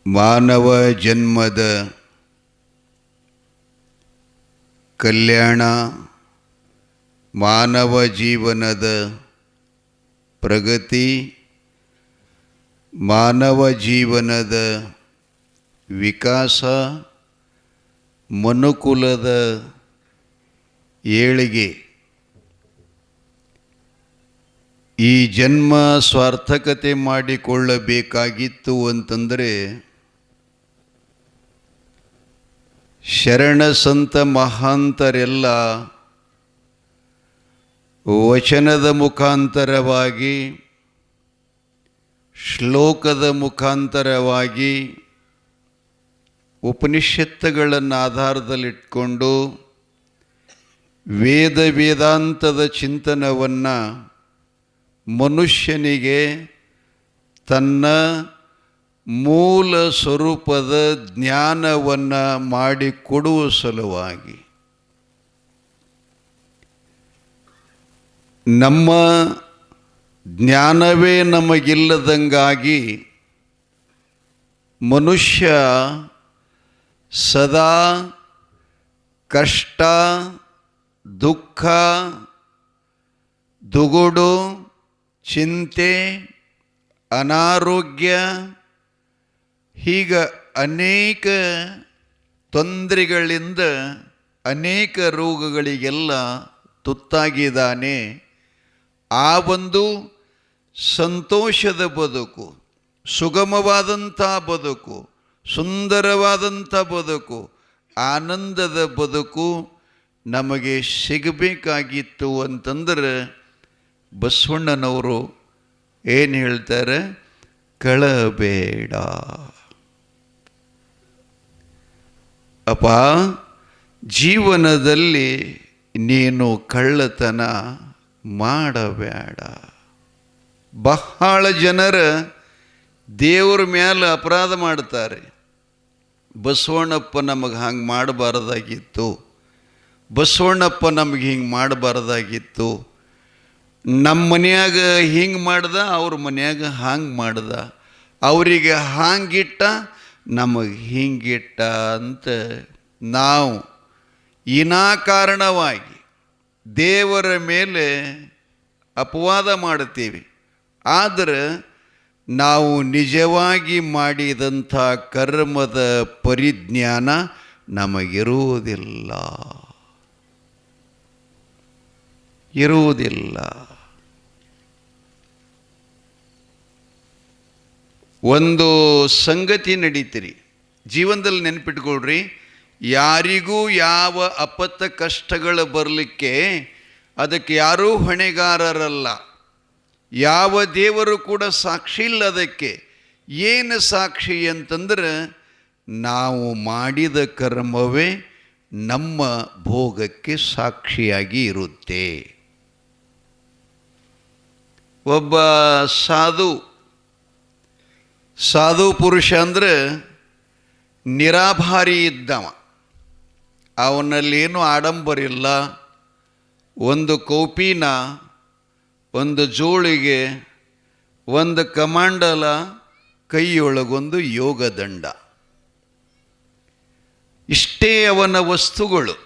ಮಾನವ ಜನ್ಮದ ಕಲ್ಯಾಣ, ಮಾನವ ಜೀವನದ ಪ್ರಗತಿ, ಮಾನವ ಜೀವನದ ವಿಕಾಸ, ಮನುಕುಲದ ಏಳಿಗೆ. ಈ ಜನ್ಮ ಸ್ವಾರ್ಥಕತೆ ಮಾಡಿಕೊಳ್ಳಬೇಕಾಗಿತ್ತು ಅಂತಂದರೆ ಶರಣ ಸಂತ ಮಹಾಂತರೆಲ್ಲ ವಚನದ ಮುಖಾಂತರವಾಗಿ, ಶ್ಲೋಕದ ಮುಖಾಂತರವಾಗಿ, ಉಪನಿಷತ್ತುಗಳನ್ನು ಆಧಾರದಲ್ಲಿಟ್ಕೊಂಡು ವೇದಾಂತದ ಚಿಂತನವನ್ನು ಮನುಷ್ಯನಿಗೆ ತನ್ನ ಮೂಲ ಸ್ವರೂಪದ ಜ್ಞಾನವನ್ನು ಮಾಡಿಕೊಡುವ ಸಲುವಾಗಿ ನಮ್ಮ ಜ್ಞಾನವೇ ನಮಗಿಲ್ಲದಂಗಾಗಿ ಮನುಷ್ಯ ಸದಾ ಕಷ್ಟ, ದುಃಖ, ದುಗುಡು, ಚಿಂತೆ, ಅನಾರೋಗ್ಯ ಹೀಗೆ ಅನೇಕ ತೊಂದರೆಗಳಿಂದ ಅನೇಕ ರೋಗಗಳಿಗೆಲ್ಲ ತುತ್ತಾಗಿದ್ದಾನೆ. ಆ ಒಂದು ಸಂತೋಷದ ಬದುಕು, ಸುಗಮವಾದಂಥ ಬದುಕು, ಸುಂದರವಾದಂಥ ಬದುಕು, ಆನಂದದ ಬದುಕು ನಮಗೆ ಸಿಗಬೇಕಾಗಿತ್ತು ಅಂತಂದ್ರೆ ಬಸವಣ್ಣನವರು ಏನು ಹೇಳ್ತಾರೆ? ಕಳಬೇಡ ಅಪ್ಪ, ಜೀವನದಲ್ಲಿ ನೀನು ಕಳ್ಳತನ ಮಾಡಬೇಡ. ಬಹಳ ಜನರ ದೇವ್ರ ಮೇಲೆ ಅಪರಾಧ ಮಾಡ್ತಾರೆ. ಬಸವಣ್ಣಪ್ಪ ನಮಗೆ ಹಂಗೆ ಮಾಡಬಾರ್ದಾಗಿತ್ತು, ಬಸವಣ್ಣಪ್ಪ ನಮಗೆ ಹಿಂಗೆ ಮಾಡಬಾರ್ದಾಗಿತ್ತು, ನಮ್ಮ ಮನ್ಯಾಗ ಹಿಂಗೆ ಮಾಡ್ದ, ಅವ್ರ ಮನ್ಯಾಗ ಹಂಗೆ ಮಾಡ್ದ, ಅವರಿಗೆ ಹಾಂಗಿಟ್ಟ, ನಮಗೆ ಹಿಂಗಿಟ್ಟ ಅಂತ ನಾವು ವಿನಾಕಾರಣವಾಗಿ ದೇವರ ಮೇಲೆ ಅಪವಾದ ಮಾಡುತ್ತೀವಿ. ಆದರೆ ನಾವು ನಿಜವಾಗಿ ಮಾಡಿದಂಥ ಕರ್ಮದ ಪರಿಜ್ಞಾನ ನಮಗಿರುವುದಿಲ್ಲ. ಒಂದು ಸಂಗತಿ ನಡೀತೀರಿ ಜೀವನದಲ್ಲಿ, ನೆನಪಿಟ್ಕೊಳ್ರಿ. ಯಾರಿಗೂ ಯಾವ ಅಪತ್ತ ಕಷ್ಟಗಳು ಬರಲಿಕ್ಕೆ ಅದಕ್ಕೆ ಯಾರೂ ಹೊಣೆಗಾರರಲ್ಲ. ಯಾವ ದೇವರು ಕೂಡ ಸಾಕ್ಷಿ ಇಲ್ಲ ಅದಕ್ಕೆ. ಏನು ಸಾಕ್ಷಿ ಅಂತಂದ್ರೆ ನಾವು ಮಾಡಿದ ಕರ್ಮವೇ ನಮ್ಮ ಭೋಗಕ್ಕೆ ಸಾಕ್ಷಿಯಾಗಿ ಇರುತ್ತೆ. ಒಬ್ಬ ಸಾಧು ಪುರುಷ ಅಂದರೆ ನಿರಾಭಾರಿ ಇದ್ದವ. ಅವನಲ್ಲೇನು ಆಡಂಬರಿಲ್ಲ. ಒಂದು ಕೌಪೀನ, ಒಂದು ಜೋಳಿಗೆ, ಒಂದು ಕಮಾಂಡಲ, ಕೈಯೊಳಗೊಂದು ಯೋಗದಂಡ, ಇಷ್ಟೇ ಅವನ ವಸ್ತುಗಳು.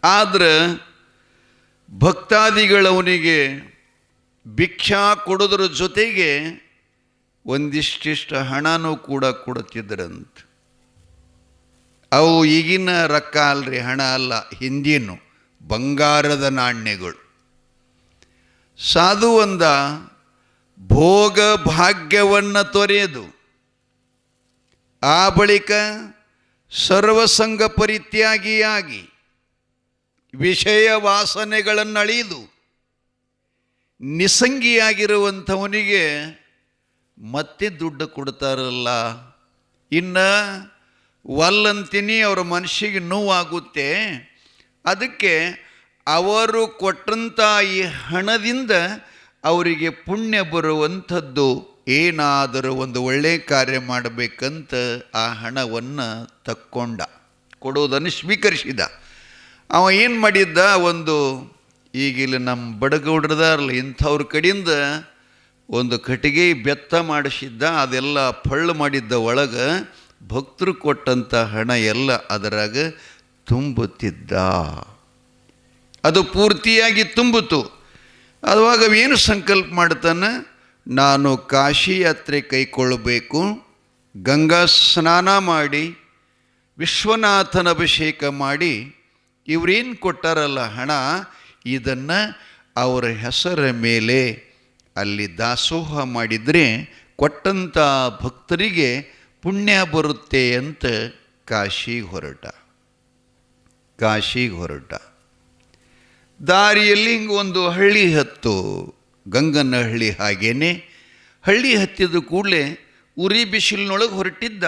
ಆದರೆ ಭಕ್ತಾದಿಗಳವನಿಗೆ ಭಿಕ್ಷಾ ಕೊಡೋದ್ರ ಜೊತೆಗೆ ಒಂದಿಷ್ಟಿಷ್ಟು ಹಣನೂ ಕೂಡ ಕೊಡುತ್ತಿದ್ದರಂತ. ಅವು ಈಗಿನ ರೊಕ್ಕ ಅಲ್ರಿ, ಹಣ ಅಲ್ಲ, ಹಿಂದಿನ ಬಂಗಾರದ ನಾಣ್ಯಗಳು. ಸಾಧು ಒಂದ ಭೋಗ ಭಾಗ್ಯವನ್ನು ತೊರೆಯದು, ಆ ಬಳಿಕ ಸರ್ವಸಂಗ ಪರಿತ್ಯಾಗಿಯಾಗಿ ವಿಷಯ ವಾಸನೆಗಳನ್ನು ಅಳಿದು ನಿಸಂಗಿಯಾಗಿರುವಂಥವನಿಗೆ ಮತ್ತೆ ದುಡ್ಡು ಕೊಡ್ತಾರಲ್ಲ, ಇನ್ನು ವಲ್ಲಂತೀನಿ ಅವರ ಮನಸ್ಸಿಗೆ ನೋವಾಗುತ್ತೆ. ಅದಕ್ಕೆ ಅವರು ಕೊಟ್ಟಂಥ ಈ ಹಣದಿಂದ ಅವರಿಗೆ ಪುಣ್ಯ ಬರುವಂಥದ್ದು ಏನಾದರೂ ಒಂದು ಒಳ್ಳೆಯ ಕಾರ್ಯ ಮಾಡಬೇಕಂತ ಆ ಹಣವನ್ನು ಕೊಡುವುದನ್ನು ಸ್ವೀಕರಿಸಿದ. ಅವ ಏನು ಮಾಡಿದ್ದ, ಒಂದು ಈಗಿಲ್ಲ ನಮ್ಮ ಬಡಗೌಡ್ರದಾರಲ್ಲ ಇಂಥವ್ರ ಕಡೆಯಿಂದ ಒಂದು ಕಟ್ಟಿಗೆ ಬೆತ್ತ ಮಾಡಿಸಿದ್ದ, ಅದೆಲ್ಲ ಪಳ್ಳು ಮಾಡಿದ್ದ ಒಳಗೆ ಭಕ್ತರು ಕೊಟ್ಟಂಥ ಹಣ ಎಲ್ಲ ಅದರಾಗ ತುಂಬುತ್ತಿದ್ದ. ಅದು ಪೂರ್ತಿಯಾಗಿ ತುಂಬಿತು. ಅವಾಗ ಏನು ಸಂಕಲ್ಪ ಮಾಡ್ತಾನೆ, ನಾನು ಕಾಶಿ ಯಾತ್ರೆ ಕೈಗೊಳ್ಳಬೇಕು, ಗಂಗಾ ಸ್ನಾನ ಮಾಡಿ ವಿಶ್ವನಾಥನ ಅಭಿಷೇಕ ಮಾಡಿ ಇವರೇನು ಕೊಟ್ಟಾರಲ್ಲ ಹಣ, ಇದನ್ನು ಅವರ ಹೆಸರ ಮೇಲೆ ಅಲ್ಲಿ ದಾಸೋಹ ಮಾಡಿದರೆ ಕೊಟ್ಟಂಥ ಭಕ್ತರಿಗೆ ಪುಣ್ಯ ಬರುತ್ತೆ ಅಂತ ಕಾಶಿಗೆ ಹೊರಟ. ದಾರಿಯಲ್ಲಿ ಹಿಂಗೆ ಒಂದು ಹಳ್ಳಿ ಹತ್ತು, ಗಂಗನ ಹಳ್ಳಿ. ಹಾಗೇನೆ ಹಳ್ಳಿ ಹತ್ತಿದ ಕೂಡಲೇ ಉರಿ ಬಿಸಿಲಿನೊಳಗೆ ಹೊರಟಿದ್ದ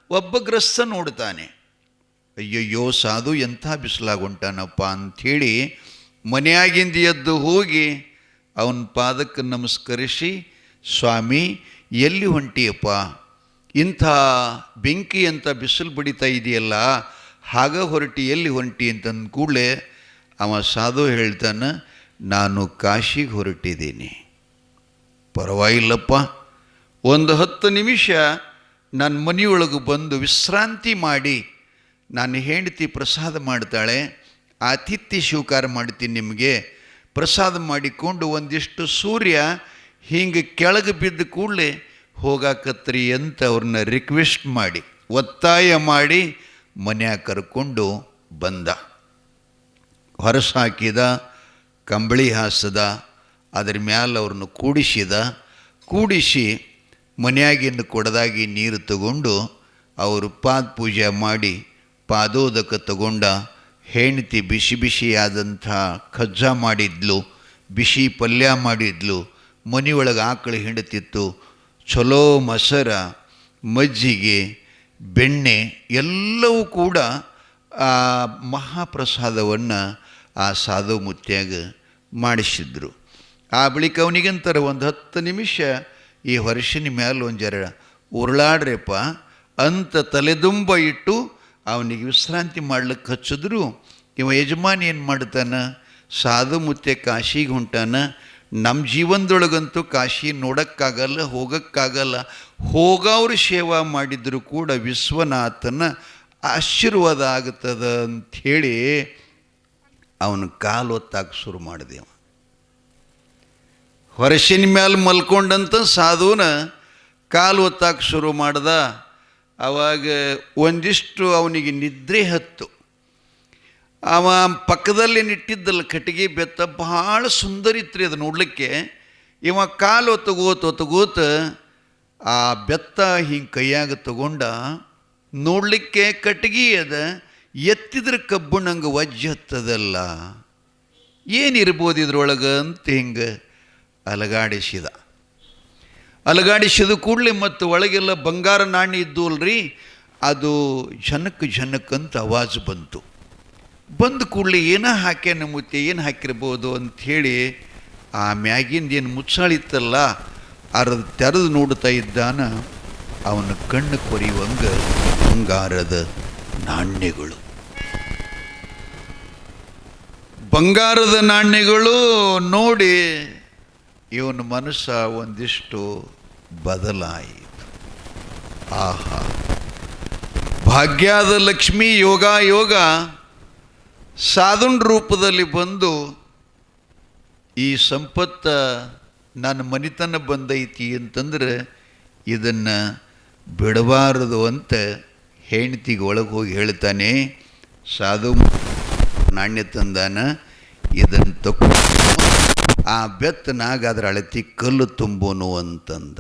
ಒಬ್ಬ ಗ್ರಸ್ತ ನೋಡ್ತಾನೆ. ಅಯ್ಯಯ್ಯೋ, ಸಾಧು ಎಂಥ ಬಿಸಿಲಾಗುಂಟಾನಪ್ಪ ಅಂಥೇಳಿ ಮನೆಯಾಗಿಂದ ಎದ್ದು ಹೋಗಿ ಅವನ ಪಾದಕ್ಕೆ ನಮಸ್ಕರಿಸಿ, ಸ್ವಾಮಿ ಎಲ್ಲಿ ಹೊಂಟಿಯಪ್ಪ, ಇಂಥ ಬೆಂಕಿ ಅಂತ ಬಿಸಿಲು ಬಡಿತಾ ಇದೆಯಲ್ಲ, ಆಗ ಹೊರಟಿ ಎಲ್ಲಿ ಹೊಂಟಿ ಅಂತಂದ ಕೂಡಲೇ ಅವ ಸಾಧು ಹೇಳ್ತಾನೆ, ನಾನು ಕಾಶಿಗೆ ಹೊರಟಿದ್ದೀನಿ. ಪರವಾಗಿಲ್ಲಪ್ಪ, ಒಂದು 10 ನಿಮಿಷ ನನ್ನ ಮನೆಯೊಳಗೆ ಬಂದು ವಿಶ್ರಾಂತಿ ಮಾಡಿ, ನಾನು ಹೆಂಡತಿ ಪ್ರಸಾದ ಮಾಡ್ತಾಳೆ, ಆತಿಥ್ಯ ಸ್ವೀಕಾರ ಮಾಡ್ತೀನಿ, ನಿಮಗೆ ಪ್ರಸಾದ ಮಾಡಿಕೊಂಡು ಒಂದಿಷ್ಟು ಸೂರ್ಯ ಹಿಂಗೆ ಕೆಳಗೆ ಬಿದ್ದ ಕೂಡಲೇ ಹೋಗಾಕತ್ರಿ ಅಂತ ಅವ್ರನ್ನ ರಿಕ್ವೆಸ್ಟ್ ಮಾಡಿ, ಒತ್ತಾಯ ಮಾಡಿ ಮನ್ಯಾಗ ಕರ್ಕೊಂಡು ಬಂದ. ಹೊರಸಾಕಿದ, ಕಂಬಳಿ ಹಾಸದ, ಅದ್ರ ಮ್ಯಾಲೆ ಅವ್ರನ್ನ ಕೂಡಿಸಿ ಮನೆಯಾಗಿಂದ ಕೊಡದಾಗಿ ನೀರು ತಗೊಂಡು ಅವರು ಪಾದ ಪೂಜೆ ಮಾಡಿ ಪಾದೋದಕ ತಗೊಂಡ. ಹೆಂಡತಿ ಬಿಸಿ ಬಿಸಿಯಾದಂಥ ಖಜ್ಜ ಮಾಡಿದ್ಲು, ಬಿಸಿ ಪಲ್ಯ ಮಾಡಿದ್ಲು, ಮನೆಯೊಳಗೆ ಆಕಳು ಹಿಂಡತಿತ್ತು, ಚಲೋ ಮೊಸರ, ಮಜ್ಜಿಗೆ, ಬೆಣ್ಣೆ ಎಲ್ಲವೂ ಕೂಡ ಆ ಮಹಾಪ್ರಸಾದವನ್ನು ಆ ಸಾಧು ಮುತ್ಯಾಗ ಮಾಡಿಸಿದ್ರು. ಆ ಬಳಿಕ ಅವನಿಗಂತಾರೆ, ಒಂದು 10 ನಿಮಿಷ ಈ ವರ್ಷಿನ ಮ್ಯಾಲೆ ಒಂದು ಜರ ಉರುಳಾಡ್ರಪ್ಪ ಅಂತ ತಲೆದುಂಬ ಇಟ್ಟು ಅವನಿಗೆ ವಿಶ್ರಾಂತಿ ಮಾಡ್ಲಿಕ್ಕೆ ಹಚ್ಚಿದ್ರು. ಇವ ಯಜಮಾನಿ ಏನು ಮಾಡ್ತಾನೆ, ಸಾಧು ಮುತ್ಯ ಕಾಶಿಗೆ ಹೊಂಟಾನ, ನಮ್ಮ ಜೀವನದೊಳಗಂತೂ ಕಾಶಿ ನೋಡೋಕ್ಕಾಗಲ್ಲ, ಹೋಗೋಕ್ಕಾಗಲ್ಲ, ಹೋಗೋರು ಸೇವಾ ಮಾಡಿದರೂ ಕೂಡ ವಿಶ್ವನಾಥನ ಆಶೀರ್ವಾದ ಆಗ್ತದೆ ಅಂಥೇಳಿ ಅವನು ಕಾಲು ಒತ್ತಾಕ ಶುರು ಮಾಡಿದೆವ. ಹೊರಸಿನ ಮೇಲೆ ಮಲ್ಕೊಂಡಂತ ಸಾಧುನ ಕಾಲು ಒತ್ತಾಕ ಶುರು ಮಾಡ್ದ. ಆವಾಗ ಒಂದಿಷ್ಟು ಅವನಿಗೆ ನಿದ್ರೆ ಹತ್ತು. ಅವ ಪಕ್ಕದಲ್ಲಿ ನಿಟ್ಟಿದ್ದಲ್ಲ ಕಟ್ಟಿಗೆ ಬೆತ್ತ, ಭಾಳ ಸುಂದರಿತ್ರಿ ಅದು ನೋಡಲಿಕ್ಕೆ. ಇವ ಕಾಲು ಒತ್ತಗೋತ ಆ ಬೆತ್ತ ಹಿಂಗೆ ಕೈಯಾಗ ತಗೊಂಡ ನೋಡಲಿಕ್ಕೆ ಕಟ್ಟಿಗೆ ಅದ, ಎತ್ತಿದ್ರೆ ಕಬ್ಬು ನಂಗೆ ವಜ್ಜೆ ಹತ್ತದಲ್ಲ, ಏನಿರ್ಬೋದು ಇದ್ರೊಳಗೆ ಅಂತ ಹಿಂಗೆ ಅಲಗಾಡಿಸಿದ ಕೂಡಲೇ ಮತ್ತು ಒಳಗೆಲ್ಲ ಬಂಗಾರ ನಾಣ್ಯ ಇದ್ದು ಅಲ್ರಿ, ಅದು ಝನಕ್ ಅಂತ ಆವಾಜ್ ಬಂದು ಕೂಡಲೇ ಏನೋ ಹಾಕ್ಯಾನ ಮುತ್ತೆ, ಏನು ಹಾಕಿರ್ಬೋದು ಅಂಥೇಳಿ ಆ ಮ್ಯಾಗಿಂದ ಏನು ಮುಚ್ಚಾಳಿತ್ತಲ್ಲ ಅರ್ಧ ತೆರೆದು ನೋಡ್ತಾ ಇದ್ದಾನ. ಅವನ ಕಣ್ಣು ಕೊರಿಯುವಂಗೆ ಬಂಗಾರದ ನಾಣ್ಯಗಳು ನೋಡಿ ಇವನ ಮನಸ್ಸು ಒಂದಿಷ್ಟು ಬದಲಾಯಿತು. ಆಹಾ, ಭಾಗ್ಯದ ಲಕ್ಷ್ಮಿ ಯೋಗ ಸಾಧುನ ರೂಪದಲ್ಲಿ ಬಂದು ಈ ಸಂಪತ್ತ ನನ್ನ ಮನಿತನ ಬಂದೈತಿ ಅಂತಂದ್ರೆ ಇದನ್ನು ಬಿಡಬಾರದು ಅಂತ ಹೆಂಡತಿಗೆ ಒಳಗೆ ಹೋಗಿ ಹೇಳ್ತಾನೆ. ಸಾಧು ನಾಣ್ಯ ತಂದಾನ, ಇದನ್ನು ತಗೊಂಡು ಆ ಬೆತ್ತನಾಗ ಅದರ ಅಳತಿ ಕಲ್ಲು ತುಂಬೋನು ಅಂತಂದ.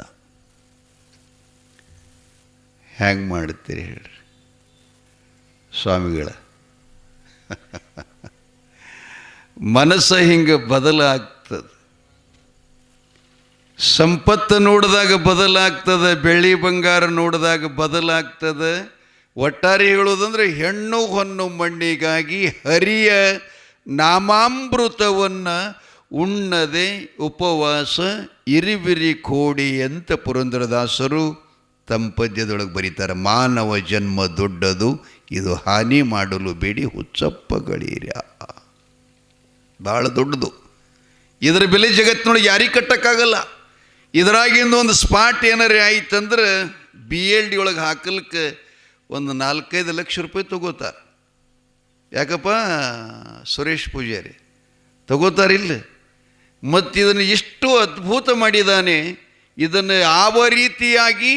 ಹ್ಯಾಂಗೆ ಮಾಡ್ತೀರಿ ಹೇಳ್ರಿ ಸ್ವಾಮಿಗಳ? ಮನಸ್ಸು ಹಿಂಗೆ ಬದಲಾಗ್ತದೆ. ಸಂಪತ್ತು ನೋಡಿದಾಗ ಬದಲಾಗ್ತದೆ, ಬೆಳ್ಳಿ ಬಂಗಾರ ನೋಡಿದಾಗ ಬದಲಾಗ್ತದೆ. ಒಟ್ಟಾರೆ ಹೇಳೋದಂದ್ರೆ ಹೆಣ್ಣು ಹೊನ್ನು ಮಣ್ಣಿಗಾಗಿ ಹರಿಯ ನಾಮಾಮೃತವನ್ನು ಉಣ್ಣದೆ ಉಪವಾಸ ಇರಿಬಿರಿ ಕೋಡಿ ಅಂತ ಪುರಂದರದಾಸರು ತಮ್ಮ ಪದ್ಯದೊಳಗೆ ಬರೀತಾರೆ. ಮಾನವ ಜನ್ಮ ದೊಡ್ಡದು, ಇದು ಹಾನಿ ಮಾಡಲು ಬೇಡಿ ಹುಚ್ಚಪ್ಪಗಳೀರ್ಯ. ಭಾಳ ದೊಡ್ಡದು. ಇದರ ಬೆಲೆ ಜಗತ್ತಿನೊಳಗೆ ಯಾರಿಗೆ ಕಟ್ಟಕ್ಕಾಗಲ್ಲ. ಇದರಾಗಿಂದ ಒಂದು ಸ್ಪಾಟ್ ಏನಾರ ಆಯ್ತಂದ್ರೆ BLD ಒಳಗೆ ಹಾಕಲಿಕ್ಕೆ ಒಂದು 4-5 ಲಕ್ಷ ರೂಪಾಯಿ ತಗೋತಾರೆ. ಯಾಕಪ್ಪ ಸುರೇಶ್ ಪೂಜಾರಿ ತಗೋತಾರಿಲ್ಲ. ಮತ್ತು ಇದನ್ನು ಎಷ್ಟು ಅದ್ಭುತ ಮಾಡಿದ್ದಾನೆ. ಇದನ್ನು ಯಾವ ರೀತಿಯಾಗಿ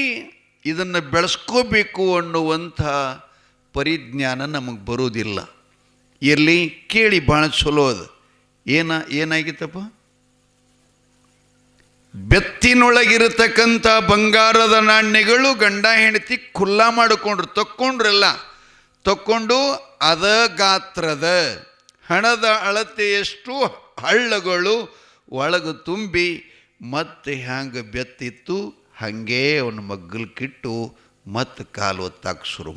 ಇದನ್ನು ಬೆಳೆಸ್ಕೋಬೇಕು ಅನ್ನುವಂಥ ಪರಿಜ್ಞಾನ ನಮಗೆ ಬರೋದಿಲ್ಲ. ಇರಲಿ, ಕೇಳಿ, ಭಾಳ ಚಲೋ ಅದು. ಏನಾಗಿತ್ತಪ್ಪ? ಬೆತ್ತಿನೊಳಗಿರತಕ್ಕಂಥ ಬಂಗಾರದ ನಾಣ್ಯಗಳು ಗಂಡ ಹೆಂಡತಿ ಖುಲ್ಲಾ ಮಾಡಿಕೊಂಡ್ರು, ತಕ್ಕೊಂಡು ಅದ ಗಾತ್ರದ ಹಣದ ಅಳತೆಯಷ್ಟು ಹಳ್ಳಗಳು ಒಳಗೆ ತುಂಬಿ ಮತ್ತೆ ಹ್ಯಾಂಗೆ ಬೆತ್ತಿತ್ತು ಹಾಗೇ ಅವನ ಮಗ್ಗಲ್ಕಿಟ್ಟು ಮತ್ತೆ ಕಾಲು ಒತ್ತಾಕ ಶುರು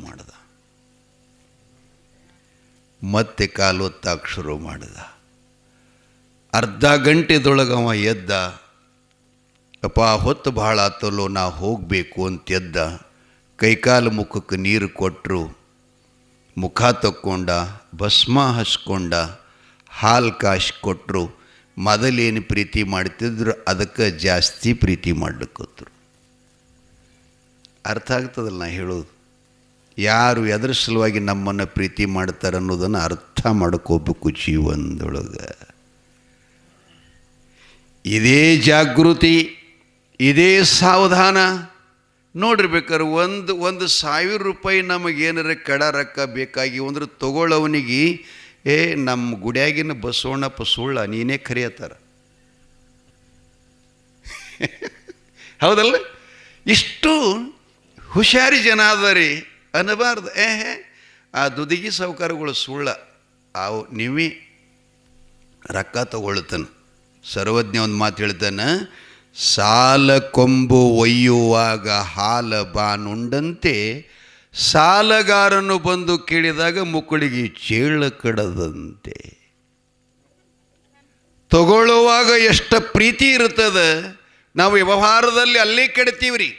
ಮಾಡ್ದ. ಅರ್ಧ ಗಂಟೆದೊಳಗೆ ಅವ ಎದ್ದ. ಅಪ್ಪ ಹೊತ್ತು ಭಾಳ ಆತಲ್ಲೋ, ನಾ ಹೋಗಬೇಕು ಅಂತ ಎದ್ದ. ಕೈಕಾಲು ಮುಖಕ್ಕೆ ನೀರು ಕೊಟ್ಟರು, ಮುಖ ತಕ್ಕೊಂಡ, ಭಸ್ಮ ಹಚ್ಕೊಂಡ, ಹಾಲು ಕಾಶಿ ಕೊಟ್ಟರು. ಮೊದಲೇನು ಪ್ರೀತಿ ಮಾಡ್ತಿದ್ರು ಅದಕ್ಕೆ ಜಾಸ್ತಿ ಪ್ರೀತಿ ಮಾಡ್ಲಿಕ್ಕತ್ರು. ಅರ್ಥ ಆಗ್ತದಲ್ಲ ನಾ ಹೇಳೋದು? ಯಾರು ಎದ್ರ ಸಲುವಾಗಿ ನಮ್ಮನ್ನು ಪ್ರೀತಿ ಮಾಡ್ತಾರೆ ಅನ್ನೋದನ್ನು ಅರ್ಥ ಮಾಡ್ಕೋಬೇಕು ಜೀವನದೊಳಗೆ. ಇದೇ ಜಾಗೃತಿ, ಇದೇ ಸಾವಧಾನ ನೋಡಿರ್ಬೇಕಾದ್ರೆ. 1,000 ರೂಪಾಯಿ ನಮಗೇನಾರ ಕಡ ರೊಕ್ಕ ಬೇಕಾಗಿ ಅಂದ್ರೆ ತಗೊಳ್ಳೋವನಿಗೆ ನಮ್ಮ ಗುಡಿಯಾಗಿನ ಬಸವಣ್ಣಪ್ಪ ಸುಳ್ಳ ನೀನೇ ಕರೆಯತ್ತಾರ. ಹೌದಲ್ಲ? ಇಷ್ಟು ಹುಷಾರಿ ಜನ ಅದರಿ ಅನ್ನಬಾರ್ದು. ಆ ದುದಿಗಿ ಸಾಹುಕಾರಗಳು ಸುಳ್ಳ, ಅವು ನೀವೇ ರೊಕ್ಕ ತಗೊಳ್ತಾನೆ. ಸರ್ವಜ್ಞ ಒಂದು ಮಾತು ಹೇಳ್ತಾನೆ, ಸಾಲ ಕೊಂಬು ಒಯ್ಯುವಾಗ ಹಾಲ ಬಾನುಂಡಂತೆ ಸಾಲಗಾರನು ಬಂದು ಕೇಳಿದಾಗ ಮುಕ್ಕಳಿಗೆ ಚೇಳ ಕಡದಂತೆ. ತಗೊಳ್ಳುವಾಗ ಎಷ್ಟು ಪ್ರೀತಿ ಇರ್ತದೆ, ನಾವು ವ್ಯವಹಾರದಲ್ಲಿ ಅಲ್ಲೇ ಕೆಡ್ತೀವ್ರಿ.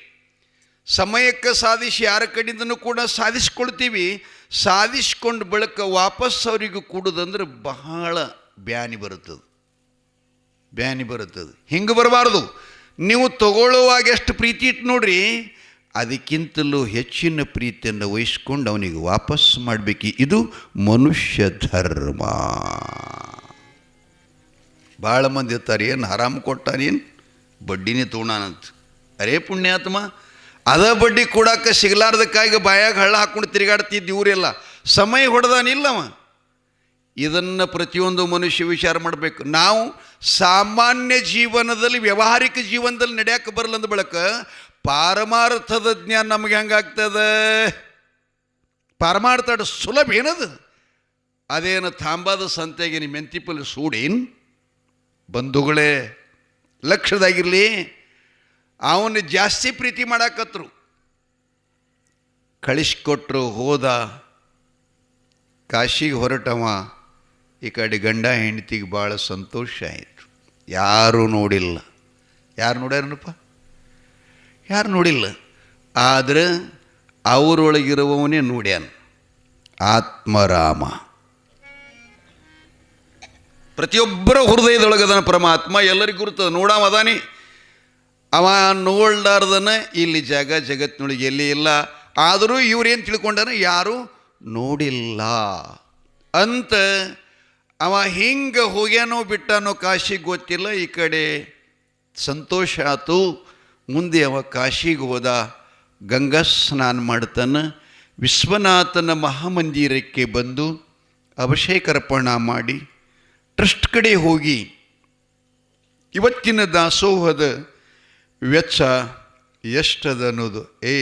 ಸಮಯಕ್ಕೆ ಸಾಧಿಸಿ ಯಾರ ಕಡೆಯಿಂದನೂ ಕೂಡ ಸಾಧಿಸ್ಕೊಳ್ತೀವಿ. ಸಾಧಿಸ್ಕೊಂಡು ಬಳಿಕ ವಾಪಸ್ ಅವರಿಗೂ ಕೊಡೋದಂದ್ರೆ ಬಹಳ ಬ್ಯಾನಿ ಬರುತ್ತದೆ. ಹಿಂಗೆ ಬರಬಾರ್ದು. ನೀವು ತಗೊಳ್ಳುವಾಗ ಎಷ್ಟು ಪ್ರೀತಿ ಇಟ್ಟು ನೋಡ್ರಿ, ಅದಕ್ಕಿಂತಲೂ ಹೆಚ್ಚಿನ ಪ್ರೀತಿಯನ್ನು ವಹಿಸ್ಕೊಂಡು ಅವನಿಗೆ ವಾಪಸ್ ಮಾಡಬೇಕು. ಇದು ಮನುಷ್ಯ ಧರ್ಮ. ಭಾಳ ಮಂದಿ ಇರ್ತಾರೆ, ಏನು ಹರಾಮ್ ಕೊಟ್ಟಾನೇನು ಬಡ್ಡಿನೇ ತೊಗೊಂಡಾನಂತ. ಅರೇ ಪುಣ್ಯಾತ್ಮ, ಅದ ಬಡ್ಡಿ ಕೊಡಕ್ಕೆ ಸಿಗಲಾರ್ದಕ್ಕಾಗಿ ಬಾಯಾಗ ಹಳ್ಳ ಹಾಕ್ಕೊಂಡು ತಿರುಗಾಡ್ತಿದ್ದು ಇವರೆಲ್ಲ. ಸಮಯ ಹೊಡೆದಾನಿಲ್ಲವ. ಇದನ್ನು ಪ್ರತಿಯೊಂದು ಮನುಷ್ಯ ವಿಚಾರ ಮಾಡಬೇಕು. ನಾವು ಸಾಮಾನ್ಯ ಜೀವನದಲ್ಲಿ, ವ್ಯಾವಹಾರಿಕ ಜೀವನದಲ್ಲಿ ನಡೆಯಕ್ಕೆ ಬರಲಂದ ಬಳಕ ಪಾರಮಾರ್ಥದ ಜ್ಞಾನ ನಮಗೆ ಹೆಂಗಾಗ್ತದೆ? ಪಾರಮಾರ್ಥ ಸುಲಭ ಏನದು? ಅದೇನು ತಾಂಬಾದ ಸಂತೆಗೆ ನಿಮ್ಮ ಮೆಂತಿಪಲ್ಲಿ ಸೂಡೇನು? ಬಂಧುಗಳೇ, ಲಕ್ಷದಾಗಿರಲಿ, ಅವನು ಜಾಸ್ತಿ ಪ್ರೀತಿ ಮಾಡಾಕತ್ರು. ಕಳಿಸ್ಕೊಟ್ರು, ಹೋದ. ಕಾಶಿಗೆ ಹೊರಟವ. ಈ ಕಡೆ ಗಂಡ ಹೆಂಡತಿಗೆ ಭಾಳ ಸಂತೋಷ ಆಯಿತು. ಯಾರೂ ನೋಡಿಲ್ಲ. ಯಾರು ನೋಡ್ಯಾರನಪ್ಪ? ಯಾರು ನೋಡಿಲ್ಲ. ಆದರೆ ಅವರೊಳಗಿರುವವನೇ ನೋಡ್ಯಾನ. ಆತ್ಮರಾಮ ಪ್ರತಿಯೊಬ್ಬರ ಹೃದಯದೊಳಗದನ ಪರಮಾತ್ಮ. ಎಲ್ಲರಿಗೂ ಗುರುತದ, ನೋಡಾವ ಅದಾನಿ. ಅವ ನೋಡ್ಲಾರ್ದನ ಇಲ್ಲಿ ಜಗತ್ತಿನೊಳಗೆ ಎಲ್ಲಿ ಇಲ್ಲ. ಆದರೂ ಇವ್ರೇನು ತಿಳ್ಕೊಂಡಾನ? ಯಾರೂ ನೋಡಿಲ್ಲ ಅಂತ. ಅವ ಹಿಂಗೆ ಹೋಗ್ಯಾನೋ ಬಿಟ್ಟಾನೋ ಕಾಶಿಗೆ ಗೊತ್ತಿಲ್ಲ. ಈ ಕಡೆ ಸಂತೋಷ ಆತು. ಮುಂದೆ ಅವ ಕಾಶಿಗೆ ಹೋದ. ಗಂಗಾ ಸ್ನಾನ ಮಾಡ್ತಾನೆ. ವಿಶ್ವನಾಥನ ಮಹಾಮಂದಿರಕ್ಕೆ ಬಂದು ಅಭಿಷೇಕರ್ಪಣ ಮಾಡಿ ಟ್ರಸ್ಟ್ ಕಡೆ ಹೋಗಿ ಇವತ್ತಿನ ದಾಸೋಹದ ವೆಚ್ಚ ಎಷ್ಟದ ಅನ್ನೋದು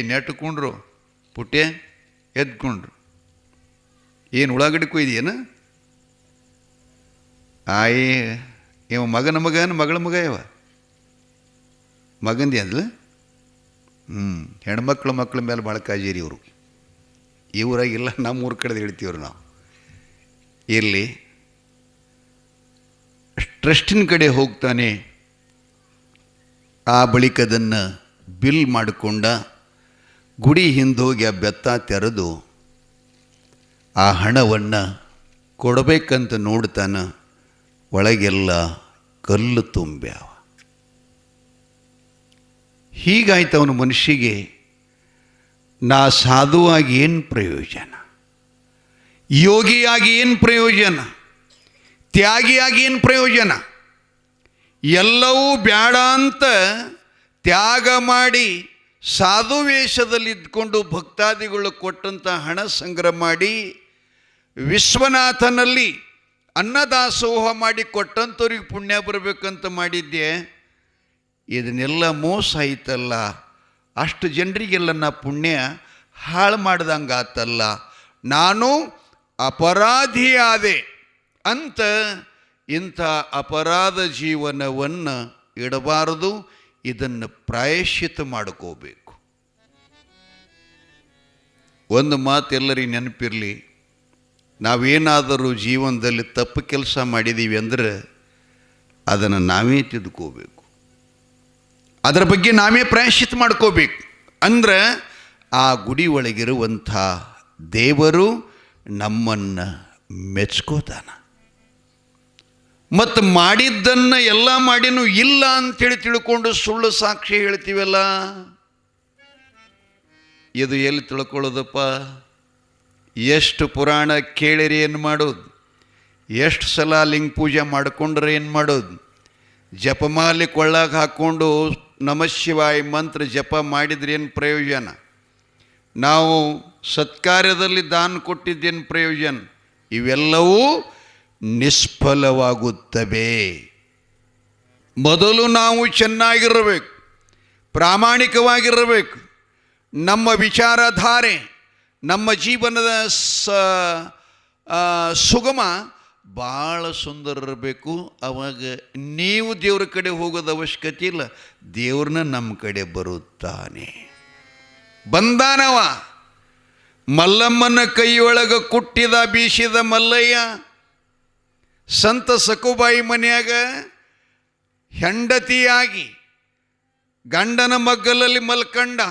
ನೆಟ್ಕೊಂಡ್ರು. ಪುಟ್ಯ ಎದ್ಕೊಂಡ್ರು. ಏನು ಉಳ್ಳಾಗಡ್ಡಿ ಕೊಯ್ದೇನ? ಇವ ಮಗನ ಮಗಳ ಮಗ ಇವ ಮಗಂದಿ ಅಂದ್ಲ. ಹೆಣ್ಮಕ್ಳ ಮಕ್ಕಳ ಮೇಲೆ ಭಾಳ ಕಾಜೀರಿ ಇವರು. ಈ ಊರಾಗಿಲ್ಲ, ನಮ್ಮ ಊರ ಕಡೆದು ಹೇಳ್ತೀವ್ರಿ ನಾವು. ಇರಲಿ, ಟ್ರಸ್ಟಿನ ಕಡೆ ಹೋಗ್ತಾನೆ. ಆ ಬಳಿಕ ಅದನ್ನು ಬಿಲ್ ಮಾಡಿಕೊಂಡ. ಗುಡಿ ಹಿಂದೋಗಿ ಆ ಬೆತ್ತ ತೆರೆದು ಆ ಹಣವನ್ನು ಕೊಡಬೇಕಂತ ನೋಡ್ತಾನೆ. ಒಳಗೆಲ್ಲ ಕಲ್ಲು ತುಂಬ್ಯಾವ. ಹೀಗಾಯ್ತು ಅವನ ಮನುಷ್ಯಗೆ, ನಾ ಸಾಧುವಾಗಿ ಏನು ಪ್ರಯೋಜನ, ಯೋಗಿಯಾಗಿ ಏನು ಪ್ರಯೋಜನ, ತ್ಯಾಗಿಯಾಗಿ ಏನು ಪ್ರಯೋಜನ, ಎಲ್ಲವೂ ಬೇಡ ಅಂತ ತ್ಯಾಗ ಮಾಡಿ ಸಾಧು ವೇಷದಲ್ಲಿ ಇದ್ಕೊಂಡು ಭಕ್ತಾದಿಗಳು ಕೊಟ್ಟಂಥ ಹಣ ಸಂಗ್ರಹ ಮಾಡಿ ವಿಶ್ವನಾಥನಲ್ಲಿ ಅನ್ನದಾಸೋಹ ಮಾಡಿ ಕೊಟ್ಟಂಥವ್ರಿಗೆ ಪುಣ್ಯ ಬರಬೇಕಂತ ಮಾಡಿದ್ದೆ. ಇದನ್ನೆಲ್ಲ ಮೋಸ ಆಯ್ತಲ್ಲ, ಅಷ್ಟು ಜನರಿಗೆಲ್ಲ ನಾ ಪುಣ್ಯ ಹಾಳು ಮಾಡ್ದಂಗೆ ಆತಲ್ಲ, ನಾನು ಅಪರಾಧಿಯಾದೆ ಅಂತ ಇಂಥ ಅಪರಾಧ ಜೀವನವನ್ನು ಇಡಬಾರದು. ಇದನ್ನು ಪ್ರಾಯಶ್ಚಿತ್ತ ಮಾಡ್ಕೋಬೇಕು. ಒಂದು ಮಾತು ಎಲ್ಲರಿಗೆ ನೆನಪಿರಲಿ, ನಾವೇನಾದರೂ ಜೀವನದಲ್ಲಿ ತಪ್ಪು ಕೆಲಸ ಮಾಡಿದ್ದೀವಿ ಅಂದರೆ ಅದನ್ನು ನಾವೇ ತಿದ್ಕೋಬೇಕು, ಅದರ ಬಗ್ಗೆ ನಾವೇ ಪ್ರಾಯಶ್ಚಿತ್ತ ಮಾಡ್ಕೋಬೇಕು. ಅಂದ್ರೆ ಆ ಗುಡಿ ಒಳಗಿರುವಂಥ ದೇವರು ನಮ್ಮನ್ನು ಮೆಚ್ಕೋತಾನ. ಮತ್ತು ಮಾಡಿದ್ದನ್ನು ಎಲ್ಲ ಮಾಡಿನೂ ಇಲ್ಲ ಅಂಥೇಳಿ ತಿಳ್ಕೊಂಡು ಸುಳ್ಳು ಸಾಕ್ಷಿ ಹೇಳ್ತೀವಲ್ಲ, ಇದು ಎಲ್ಲಿ ತಿಳ್ಕೊಳ್ಳೋದಪ್ಪ? ಎಷ್ಟು ಪುರಾಣ ಕೇಳಿರಿ ಏನು ಮಾಡೋದು, ಎಷ್ಟು ಸಲ ಲಿಂಗ ಪೂಜೆ ಮಾಡಿಕೊಂಡ್ರೆ ಏನು ಮಾಡೋದು, ಜಪಮಾಲೆ ಕೊಳ್ಳಾಗ ಹಾಕ್ಕೊಂಡು ನಮಃ ಶಿವಾಯ ಮಂತ್ರ ಜಪ ಮಾಡಿದ್ರೆ ಏನು ಪ್ರಯೋಜನ, ನಾವು ಸತ್ಕಾರ್ಯದಲ್ಲಿ ದಾನ ಕೊಟ್ಟಿದ್ದೇನು ಪ್ರಯೋಜನ? ಇವೆಲ್ಲವೂ ನಿಷ್ಫಲವಾಗುತ್ತವೆ. ಮೊದಲು ನಾವು ಚೆನ್ನಾಗಿರಬೇಕು, ಪ್ರಾಮಾಣಿಕವಾಗಿರಬೇಕು. ನಮ್ಮ ವಿಚಾರಧಾರೆ, ನಮ್ಮ ಜೀವನದ ಸುಗಮ ಭಾಳ ಸುಂದರ ಇರಬೇಕು. ಅವಾಗ ನೀವು ದೇವ್ರ ಕಡೆ ಹೋಗೋದು ಅವಶ್ಯಕತೆ ಇಲ್ಲ, ದೇವ್ರನ್ನ ನಮ್ಮ ಕಡೆ ಬರುತ್ತಾನೆ. ಬಂದಾನವ ಮಲ್ಲಮ್ಮನ ಕೈಯೊಳಗೆ ಕುಟ್ಟಿದ ಬೀಸಿದ ಮಲ್ಲಯ್ಯ, ಸಂತ ಸಕುಬಾಯಿ ಮನೆಯಾಗ ಹೆಂಡತಿಯಾಗಿ ಗಂಡನ ಮಗ್ಗಲಲ್ಲಿ ಮಲ್ಕಂಡ,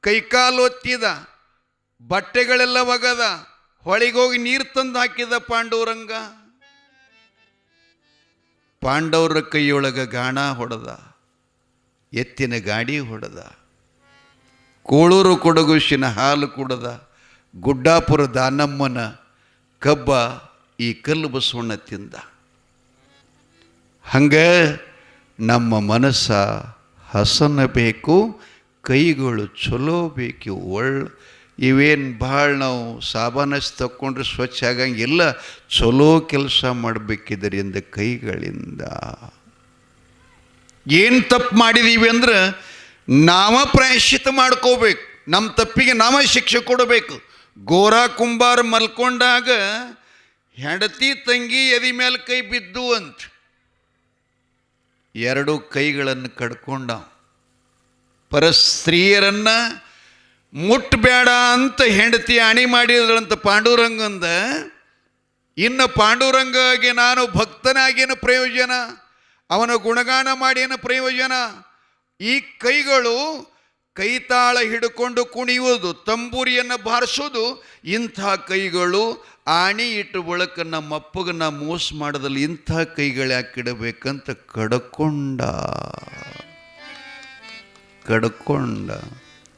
ಕೈಕಾಲು ಒತ್ತಿದ, ಬಟ್ಟೆಗಳೆಲ್ಲ ಒಗದ, ಹೊಳಿಗೋಗಿ ನೀರು ತಂದು ಹಾಕಿದ ಪಾಂಡವರಂಗ. ಪಾಂಡವರ ಕೈಯೊಳಗೆ ಗಾಣ ಹೊಡೆದ, ಎತ್ತಿನ ಗಾಡಿ ಹೊಡೆದ, ಕೋಳೂರು ಕೊಡಗುಶಿನ ಹಾಲು ಕುಡದ, ಗುಡ್ಡಾಪುರ ದಾನಮ್ಮನ ಕಬ್ಬ ಈ ಕಲ್ಲು ಬಸವಣ್ಣ ತಿಂದ. ಹಂಗೆ ನಮ್ಮ ಮನಸ್ಸ ಹಸನಬೇಕು, ಕೈಗಳು ಚಲೋ ಬೇಕು. ಇವೇನು ಭಾಳ ನಾವು ಸಾಬಾನಸ್ ತಕ್ಕೊಂಡ್ರೆ ಸ್ವಚ್ಛ ಆಗಂಗಿಲ್ಲ, ಚಲೋ ಕೆಲಸ ಮಾಡಬೇಕಿದರಿಂದ ಕೈಗಳಿಂದ. ಏನು ತಪ್ಪು ಮಾಡಿದೀವಿ ಅಂದ್ರೆ ನಾವ ಪ್ರಾಯಶ್ಚಿತ್ತ ಮಾಡ್ಕೋಬೇಕು, ನಮ್ಮ ತಪ್ಪಿಗೆ ನಾವ ಶಿಕ್ಷೆ ಕೊಡಬೇಕು. ಗೋರಾ ಕುಂಬಾರ ಮಲ್ಕೊಂಡಾಗ ಹೆಂಡತಿ ತಂಗಿ ಎದಿ ಮೇಲೆ ಕೈ ಬಿದ್ದು ಅಂತ ಎರಡು ಕೈಗಳನ್ನು ಕಡ್ಕೊಂಡ. ಪರಸ್ತ್ರೀಯರನ್ನು ಮುಟ್ಟಬೇಡ ಅಂತ ಹೆಂಡತಿ ಅಣಿ ಮಾಡಿದ್ರಂತ ಪಾಂಡುರಂಗಂದ. ಇನ್ನು ಪಾಂಡುರಂಗಗೆ ನಾನು ಭಕ್ತನಾಗೇನು ಪ್ರಯೋಜನ, ಅವನ ಗುಣಗಾನ ಮಾಡಿ ಏನು ಪ್ರಯೋಜನ? ಈ ಕೈಗಳು ಕೈತಾಳ ಹಿಡ್ಕೊಂಡು ಕುಣಿಯುವುದು, ತಂಬೂರಿಯನ್ನು ಬಾರಿಸೋದು, ಇಂಥ ಕೈಗಳು ಆಣಿ ಇಟ್ಟು ಬಳಕ ನಮ್ಮಪ್ಪಗೆ ನಾ ಮೋಸ ಮಾಡೋದಲ್ಲಿ ಇಂಥ ಕೈಗಳು ಯಾಕಿಡಬೇಕಂತ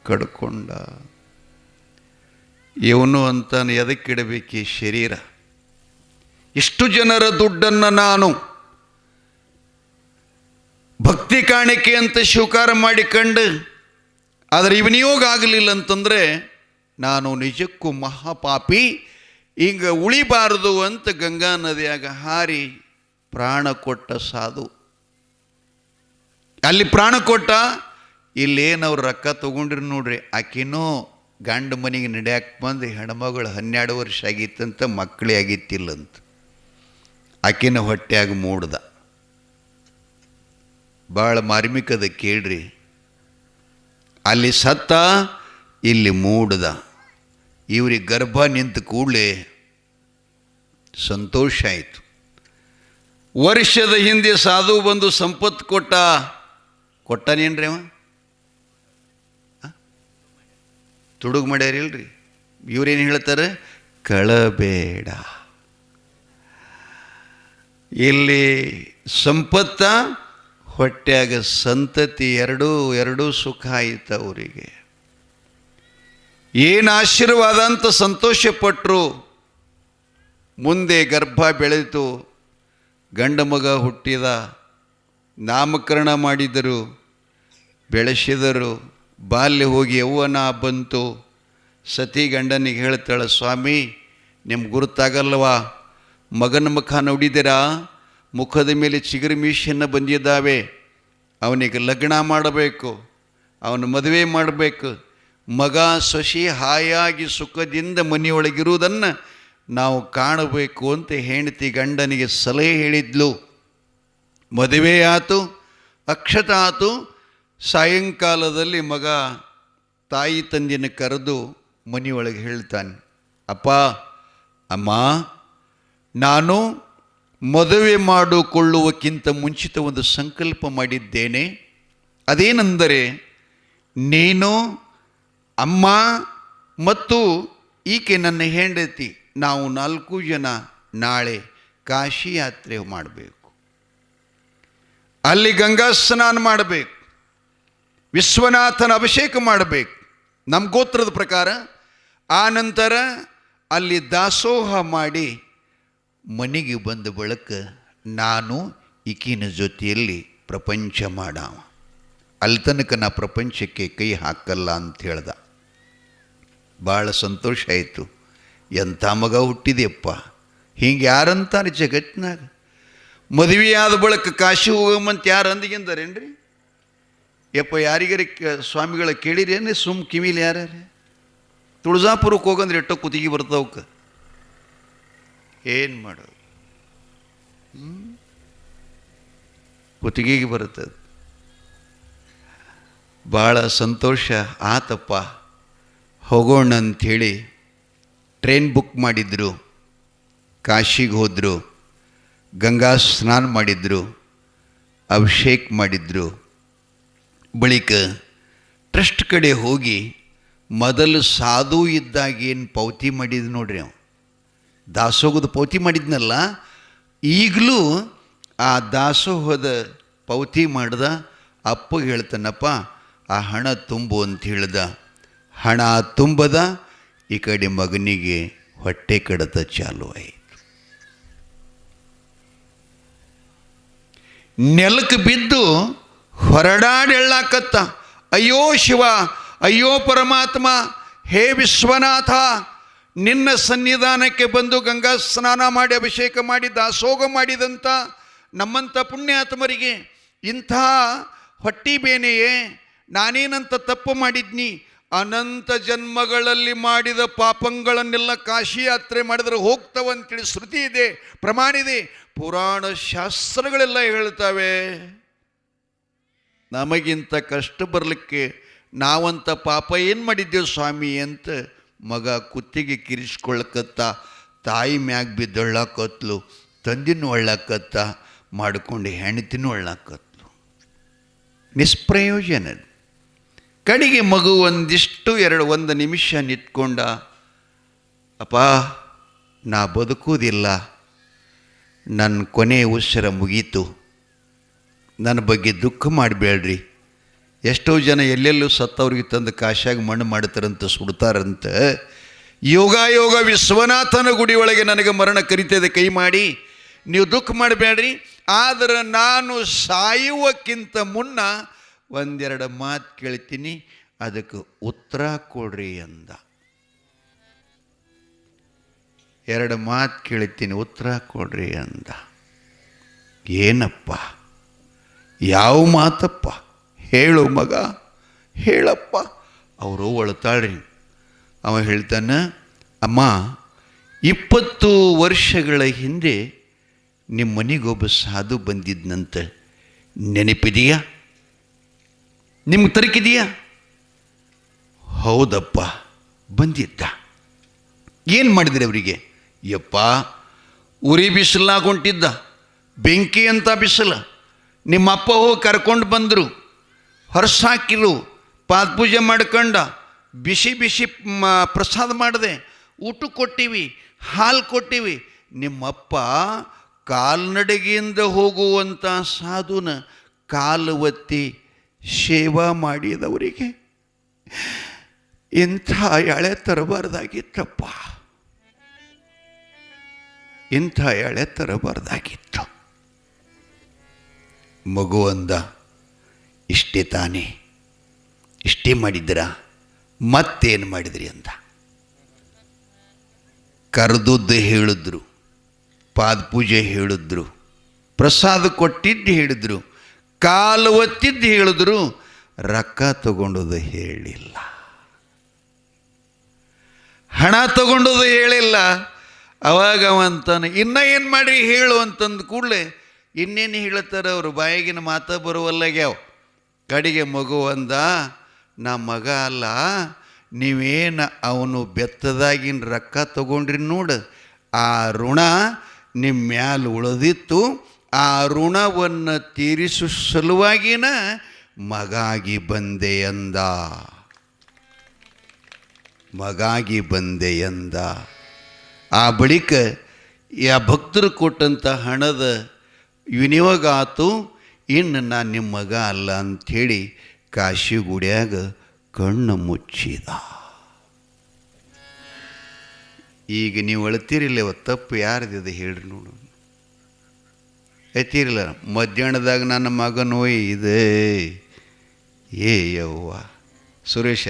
ಕಡ್ಕೊಂಡ. ಇವನು ಅಂತಾನೆ ಎದಕ್ಕಿಡಬೇಕು ಈ ಶರೀರ? ಇಷ್ಟು ಜನರ ದುಡ್ಡನ್ನು ನಾನು ಭಕ್ತಿ ಕಾಣಿಕೆ ಅಂತ ಸ್ವೀಕಾರ ಮಾಡಿಕೊಂಡು ಆದರೆ ಇವನಿಯೋಗ ಆಗಲಿಲ್ಲ ಅಂತಂದರೆ ನಾನು ನಿಜಕ್ಕೂ ಮಹಾಪಾಪಿ, ಹಿಂಗೆ ಉಳಿಬಾರದು ಅಂತ ಗಂಗಾ ನದಿಯಾಗ ಹಾರಿ ಪ್ರಾಣ ಕೊಟ್ಟ ಸಾಧು. ಅಲ್ಲಿ ಪ್ರಾಣ ಕೊಟ್ಟ, ಇಲ್ಲೇನು ಅವ್ರು ರೊಕ್ಕ ತೊಗೊಂಡ್ರಿ ನೋಡ್ರಿ, ಆಕಿನೂ ಗಂಡ ಮನೆಗೆ ನಡೆಯಕ್ಕೆ ಬಂದು ಹೆಣ್ಮಗಳು 12 ವರ್ಷ ಆಗಿತ್ತಂತ, ಮಕ್ಕಳೇ ಆಗಿತ್ತಿಲ್ಲಂತ. ಆಕಿನ ಹೊಟ್ಟೆಯಾಗ ಮೂಡ್ದ. ಭಾಳ ಮಾರ್ಮಿಕದ ಕೇಳ್ರಿ. ಅಲ್ಲಿ ಸತ್ತ, ಇಲ್ಲಿ ಮೂಡ್ದ. ಇವ್ರಿಗೆ ಗರ್ಭ ನಿಂತ ಕೂಡಲೇ ಸಂತೋಷ ಆಯಿತು. ವರ್ಷದ ಹಿಂದೆ ಸಾಧು ಬಂದು ಸಂಪತ್ತು ಕೊಟ್ಟನೇನ್ರಿ ಅವ? ತುಡುಗು ಮಾಡ್ಯಾರಿಲ್ರಿ. ಇವ್ರೇನು ಹೇಳ್ತಾರೆ? ಕಳಬೇಡ. ಇಲ್ಲಿ ಸಂಪತ್ತ ಹೊಟ್ಯಾಗ ಸಂತತಿ ಎರಡೂ ಸುಖ ಆಯಿತು ಅವರಿಗೆ. ಏನು ಆಶೀರ್ವಾದ ಅಂತ ಸಂತೋಷಪಟ್ಟರು. ಮುಂದೆ ಗರ್ಭ ಬೆಳೆಯಿತು, ಗಂಡ ಮಗ ಹುಟ್ಟಿದ, ನಾಮಕರಣ ಮಾಡಿದರು, ಬೆಳೆಸಿದರು. ಬಾಲ್ಯ ಹೋಗಿ ಯೌವನ ಬಂತು. ಸತಿ ಗಂಡನಿಗೆ ಹೇಳ್ತಾಳೆ, ಸ್ವಾಮಿ ನಿಮ್ಗೆ ಗುರುತಾಗಲ್ವಾ, ಮಗನ ಮುಖ ನೋಡಿದ್ದೀರಾ, ಮುಖದ ಮೇಲೆ ಚಿಗುರು ಮೀಶೆಯನ್ನು ಬಂದಿದ್ದಾವೆ, ಅವನಿಗೆ ಲಗ್ನ ಮಾಡಬೇಕು, ಅವನ ಮದುವೆ ಮಾಡಬೇಕು, ಮಗ ಸೊಸಿ ಹಾಯಾಗಿ ಸುಖದಿಂದ ಮನೆಯೊಳಗಿರುವುದನ್ನು ನಾವು ಕಾಣಬೇಕು ಅಂತ ಹೆಂಡತಿ ಗಂಡನಿಗೆ ಸಲಹೆ ಹೇಳಿದ್ಲು. ಮದುವೆ ಆತು, ಅಕ್ಷತ ಆತು. ಸಾಯಂಕಾಲದಲ್ಲಿ ಮಗ ತಾಯಿ ತಂದೆನ ಕರೆದು ಮನೆಯೊಳಗೆ ಹೇಳ್ತಾನೆ, ಅಪ್ಪ ಅಮ್ಮ, ನಾನು ಮದುವೆ ಮಾಡಿಕೊಳ್ಳುವಕ್ಕಿಂತ ಮುಂಚಿತ ಒಂದು ಸಂಕಲ್ಪ ಮಾಡಿದ್ದೇನೆ. ಅದೇನೆಂದರೆ, ನೀನು, ಅಮ್ಮ ಮತ್ತು ಈಕೆ ನನ್ನ ಹೆಂಡತಿ, ನಾವು 4 ಜನ ನಾಳೆ ಕಾಶಿ ಯಾತ್ರೆ ಮಾಡಬೇಕು. ಅಲ್ಲಿ ಗಂಗಾ ಸ್ನಾನ ಮಾಡಬೇಕು, ವಿಶ್ವನಾಥನ ಅಭಿಷೇಕ ಮಾಡಬೇಕು ನಮ್ಮ ಗೋತ್ರದ ಪ್ರಕಾರ. ಆ ನಂತರ ಅಲ್ಲಿ ದಾಸೋಹ ಮಾಡಿ ಮನೆಗೆ ಬಂದ ಬಳಿಕ ನಾನು ಈಕಿನ ಜೊತೆಯಲ್ಲಿ ಪ್ರಪಂಚ ಮಾಡಾವ, ಅಲ್ಲಿ ತನಕ ನಾ ಪ್ರಪಂಚಕ್ಕೆ ಕೈ ಹಾಕಲ್ಲ ಅಂತ ಹೇಳ್ದ. ಭಾಳ ಸಂತೋಷ ಆಯಿತು. ಎಂಥ ಮಗ ಹುಟ್ಟಿದೆಯಪ್ಪ, ಹಿಂಗೆ ಯಾರಂತಾರೆ ಜಗತ್ತಿನಾಗ? ಮದುವೆಯಾದ ಬಳಿಕ ಕಾಶಿ ಹೋಗಮ್ಮಂತ ಯಾರು ಅಂದಿಗಿಂದಾರೇನ್ರಿ? ಯಪ್ಪ ಯಾರಿಗಾರ ಸ್ವಾಮಿಗಳ ಕೇಳಿರೇನೆ? ಸುಮ್ಮ ಕಿವಿಲಿ ಯಾರ್ಯಾರ ತುಳಜಾಪುರಕ್ಕೆ ಹೋಗಂದ್ರೆ ಎಷ್ಟೋ ಕುತ್ತಿಗೆ ಬರ್ತಾವಕ್ಕೆ, ಏನು ಮಾಡೋದು? ಕುತ್ತಿಗೆಗೆ ಬರುತ್ತದೆ. ಭಾಳ ಸಂತೋಷ ಆತಪ್ಪ, ಹೋಗೋಣ ಅಂಥೇಳಿ ಟ್ರೈನ್ ಬುಕ್ ಮಾಡಿದ್ರು, ಕಾಶಿಗೆ ಹೋದರು, ಗಂಗಾ ಸ್ನಾನ ಮಾಡಿದರು, ಅಭಿಷೇಕ ಮಾಡಿದರು. ಬಳಿಕ ಟ್ರಸ್ಟ್ ಕಡೆ ಹೋಗಿ ಮೊದಲು ಸಾಧು ಇದ್ದಾಗ ಏನು ಪೌತಿ ಮಾಡಿದ್ ನೋಡ್ರಿ, ಅವ ದಾಸೋಹದ ಪೌತಿ ಮಾಡಿದ್ನಲ್ಲ, ಈಗಲೂ ಆ ದಾಸೋಹದ ಪೌತಿ ಮಾಡ್ದ. ಅಪ್ಪ ಹೇಳ್ತಾನಪ್ಪ, ಆ ಹಣ ತುಂಬು ಅಂತ ಹೇಳ್ದ. ಹಣ ತುಂಬದ, ಈ ಕಡೆ ಮಗನಿಗೆ ಹೊಟ್ಟೆ ಕಡತ ಚಾಲು ಆಯಿತು. ನೆಲಕ್ಕೆ ಬಿದ್ದು ಹೊರಡಾಡೆಳ್ಳಾಕತ್ತ. ಅಯ್ಯೋ ಶಿವ, ಅಯ್ಯೋ ಪರಮಾತ್ಮ, ಹೇ ವಿಶ್ವನಾಥ, ನಿನ್ನ ಸನ್ನಿಧಾನಕ್ಕೆ ಬಂದು ಗಂಗಾ ಸ್ನಾನ ಮಾಡಿ ಅಭಿಷೇಕ ಮಾಡಿ ದಾಸೋಗ ಮಾಡಿದಂಥ ನಮ್ಮಂಥ ಪುಣ್ಯಾತ್ಮರಿಗೆ ಇಂಥ ಹೊಟ್ಟಿ ಬೇನೆಯೇ? ನಾನೇನಂತ ತಪ್ಪು ಮಾಡಿದ್ನಿ? ಅನಂತ ಜನ್ಮಗಳಲ್ಲಿ ಮಾಡಿದ ಪಾಪಗಳನ್ನೆಲ್ಲ ಕಾಶಿ ಯಾತ್ರೆ ಮಾಡಿದ್ರೆ ಹೋಗ್ತವಂತೇಳಿ ಶ್ರುತಿ ಇದೆ, ಪ್ರಮಾಣ ಇದೆ, ಪುರಾಣ ಶಾಸ್ತ್ರಗಳೆಲ್ಲ ಹೇಳ್ತವೆ. ನಮಗಿಂತ ಕಷ್ಟ ಬರಲಿಕ್ಕೆ ನಾವಂತ ಪಾಪ ಏನು ಮಾಡಿದ್ದೇವೆ ಸ್ವಾಮಿ ಅಂತ ಮಗ ಕುತ್ತಿಗೆ ಕಿರಿಸ್ಕೊಳ್ಳಕತ್ತ, ತಾಯಿ ಮ್ಯಾಗ ಬಿದ್ದೊಳ್ಳಾಕತ್ಲು, ತಂದಿನೂ ಒಳ್ಳಾಕತ್ತ, ಮಾಡಿಕೊಂಡು ಹೆಣ್ತಿನೂ ಒಳ್ಳಾಕತ್ಲು. ನಿಷ್ಪ್ರಯೋಜನ. ಕಡೆಗೆ ಮಗು ಒಂದು ನಿಮಿಷ ನಿಂತ್ಕೊಂಡ, ಅಪ್ಪ ನಾ ಬದುಕುವುದಿಲ್ಲ, ನನ್ನ ಕೊನೆ ಉಸಿರ ಮುಗೀತು, ನನ್ನ ಬಗ್ಗೆ ದುಃಖ ಮಾಡಬೇಡ್ರಿ. ಎಷ್ಟೋ ಜನ ಎಲ್ಲೆಲ್ಲೂ ಸತ್ತವ್ರಿಗೆ ತಂದು ಕಾಶಾಗ ಮಣ್ಣು ಮಾಡ್ತಾರಂತ, ಸುಡ್ತಾರಂತ. ಯೋಗ ವಿಶ್ವನಾಥನ ಗುಡಿ ಒಳಗೆ ನನಗೆ ಮರಣ ಕರಿತದೆ, ಕೈ ಮಾಡಿ ನೀವು ದುಃಖ ಮಾಡಬೇಡ್ರಿ. ಆದರೆ ನಾನು ಸಾಯುವಕ್ಕಿಂತ ಮುನ್ನ ಒಂದೆರಡು ಮಾತು ಕೇಳ್ತೀನಿ, ಅದಕ್ಕೆ ಉತ್ತರ ಕೊಡ್ರಿ ಅಂದ. 2 ಮಾತು ಕೇಳ್ತೀನಿ, ಉತ್ತರ ಕೊಡ್ರಿ ಅಂದ. ಏನಪ್ಪ, ಯಾವ ಮಾತಪ್ಪ? ಹೇಳು ಮಗ, ಹೇಳಪ್ಪ. ಅವರು ಒಳ್ತಾಳ್ರಿ. ಅವ ಹೇಳ್ತಾನೆ, ಅಮ್ಮ 20 ವರ್ಷಗಳ ಹಿಂದೆ ನಿಮ್ಮ ಮನೆಗೊಬ್ಬ ಸಾಧು ಬಂದಿದ್ನಂತ, ನೆನಪಿದೆಯಾ? ನಿಮ್ಗೆ ತರಕಿದೆಯಾ? ಹೌದಪ್ಪ, ಬಂದಿದ್ದ. ಏನು ಮಾಡಿದ್ರಿ ಅವರಿಗೆ? ಯಪ್ಪ, ಉರಿ ಬಿಸಿಲಾಗ ಹೊಂಟಿದ್ದ, ಬೆಂಕಿ ಅಂತ ಬಿಸಿಲು. ನಿಮ್ಮಪ್ಪ ಹೋಗಿ ಕರ್ಕೊಂಡು ಬಂದರು, ಹೊರಸಾಕಿರು, ಪಾದಪೂಜೆ ಮಾಡ್ಕೊಂಡ, ಬಿಸಿ ಬಿಸಿ ಪ್ರಸಾದ ಮಾಡಿದೆ, ಊಟ ಕೊಟ್ಟಿವಿ, ಹಾಲು ಕೊಟ್ಟಿವಿ. ನಿಮ್ಮಪ್ಪ ಕಾಲ್ನಡಿಗೆಯಿಂದ ಹೋಗುವಂಥ ಸಾಧುನ ಕಾಲು ಒತ್ತಿ ಸೇವಾ ಮಾಡಿದವರಿಗೆ ಇಂಥ ಎಳೆ ತರಬಾರ್ದಾಗಿತ್ತಪ್ಪ, ಇಂಥ ಎಳೆ ತರಬಾರ್ದಾಗಿತ್ತು. ಮಗು ಅಂದ, ಇಷ್ಟೇ ತಾನೇ, ಇಷ್ಟೇ ಮಾಡಿದ್ದೀರಾ, ಮತ್ತೇನು ಮಾಡಿದ್ರಿ ಅಂತ. ಕರೆದುದ್ದು ಹೇಳಿದ್ರು, ಪಾದಪೂಜೆ ಹೇಳಿದ್ರು, ಪ್ರಸಾದ ಕೊಟ್ಟಿದ್ದು ಹೇಳಿದ್ರು, ಕಾಲು ಒತ್ತಿದ್ದು ಹೇಳಿದ್ರು, ರೊಕ್ಕ ತಗೊಂಡದು ಹೇಳಿಲ್ಲ, ಹಣ ತಗೊಂಡದು ಹೇಳಿಲ್ಲ. ಅವಾಗ ಅವಂತಾನೆ, ಇನ್ನೂ ಏನು ಮಾಡಿ ಹೇಳು ಅಂತಂದು ಕೂಡಲೇ ಇನ್ನೇನು ಹೇಳ್ತಾರೆ ಅವರು, ಬಾಯಿಗಿನ ಮಾತ ಬರುವಲ್ಲಾಗ್ಯಾವ. ಕಡೆಗೆ ಮಗು ಅಂದ, ನಾ ಮಗ ಅಲ್ಲ, ನೀವೇನು ಅವನು ಬೆತ್ತದಾಗಿನ ರೊಕ್ಕ ತಗೊಂಡ್ರಿ ನೋಡು, ಆ ಋಣ ನಿಮ್ಮ ಮ್ಯಾಲ ಉಳಿದಿತ್ತು, ಆ ಋಣವನ್ನು ತೀರಿಸೋ ಸಲುವಾಗಿನ ಮಗಾಗಿ ಬಂದೆ ಅಂದ, ಮಗಾಗಿ ಬಂದೆ ಅಂದ. ಆ ಬಳಿಕ ಆ ಭಕ್ತರು ಕೊಟ್ಟಂಥ ಹಣದ ವಿನಿಯೋಗ ಆತು. ಇನ್ನು ನಾನು ನಿಮ್ಮ ಮಗ ಅಲ್ಲ ಅಂಥೇಳಿ ಕಾಶಿ ಗುಡಿಯಾಗ ಕಣ್ಣು ಮುಚ್ಚಿದ. ಈಗ ನೀವು ಅಳ್ತೀರಿಲ್ಲ, ತಪ್ಪು ಯಾರ್ದಿದೆ ಹೇಳ್ರಿ ನೋಡು. ಎತ್ತೀರಿಲ್ಲ, ಮಧ್ಯಾಹ್ನದಾಗ ನನ್ನ ಮಗನ ಇದೆ ಏ ಯವ್ವ ಸುರೇಶ,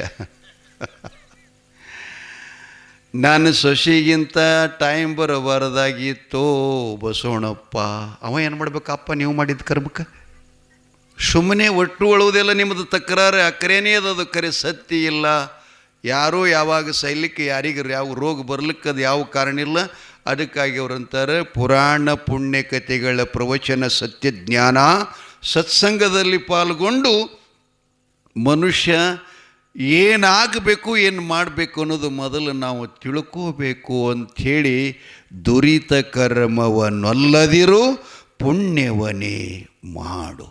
ನಾನು ಸೊಸೆಗಿಂತ ಟೈಮ್ ಬರಬಾರ್ದಾಗಿತ್ತೋ ಬಸವಣ್ಣಪ್ಪ. ಅವ ಏನು ಮಾಡ್ಬೇಕಪ್ಪ, ನೀವು ಮಾಡಿದ ಕರ್ಮಕ್ಕೆ ಸುಮ್ಮನೆ ಒಟ್ಟು ಒಳುವುದೆಲ್ಲ ನಿಮ್ಮದು ತಕರಾರು, ಅಕ್ಕರೇನೇ ಅದು ಕರೆ ಸತ್ಯ ಇಲ್ಲ. ಯಾರೋ ಯಾವಾಗ ಸೈಲಿಕ್ಕೆ ಯಾರಿಗೆ ಯಾವ ರೋಗ ಬರ್ಲಿಕ್ಕೆ ಅದು ಯಾವ ಕಾರಣ ಇಲ್ಲ. ಅದಕ್ಕಾಗಿ ಅವರಂತಾರೆ, ಪುರಾಣ ಪುಣ್ಯ ಕಥೆಗಳ ಪ್ರವಚನ ಸತ್ಯ ಜ್ಞಾನ ಸತ್ಸಂಗದಲ್ಲಿ ಪಾಲ್ಗೊಂಡು ಮನುಷ್ಯ ಏನಾಗಬೇಕು, ಏನು ಮಾಡಬೇಕು ಅನ್ನೋದು ಮೊದಲು ನಾವು ತಿಳ್ಕೋಬೇಕು ಅಂಥೇಳಿ, ದುರಿತ ಕರ್ಮವನ್ನೊಲ್ಲದಿರು ಪುಣ್ಯವನೇ ಮಾಡು.